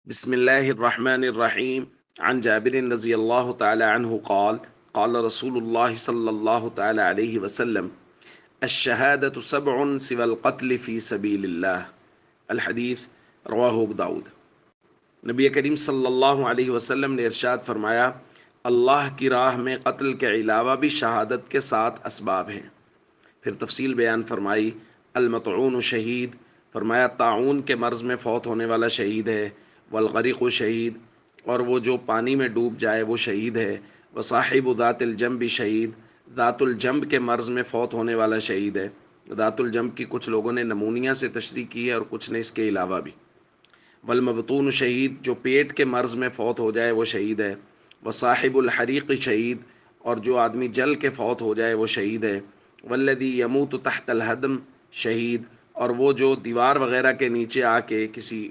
बिस्मिल्लाहिर्रहमानिर्रहीम अन जाबिर रज़ियल्लाहु तआला अन्हु क़ाल क़ाल रसूलुल्लाह सल्लल्लाहु तआला अलैहि वसल्लम अश-शहादतु सबउन सिवल क़त्ल फ़ी सबीलिल्लाह। अल हदीस रवाहु अबू दाऊद। नबी करीम सल्लल्लाहु अलैहि वसल्लम ने इरशाद फरमाया, अल्लाह की राह में कत्ल के अलावा भी शहादत के 7 असबाब हैं। फिर तफसील बयान फरमाई, अलमतऊन शहीद, फरमाया ताउन के मर्ज़ में फ़ौत होने वाला शहीद है। वलगरिक़ शहीद, और वो जो पानी में डूब जाए वो शहीद है। व साहिब दातिल जंब भी शहीद, दातुल जंब के मर्ज़ में फ़ौत होने वाला शहीद है। दातुल जंब की कुछ लोगों ने नमूनिया से तशरीह की है और कुछ ने इसके अलावा भी। वलमबतून शहीद, जो पेट के मर्ज़ में फ़ौत हो जाए वो शहीद है। व साहिबुल हरीक़ शहीद, और जो आदमी जल के फ़ौत हो जाए वो शहीद है। वल्लदी यमूत तहतल हदम शहीद, और वो जो दीवार वग़ैरह के नीचे आके किसी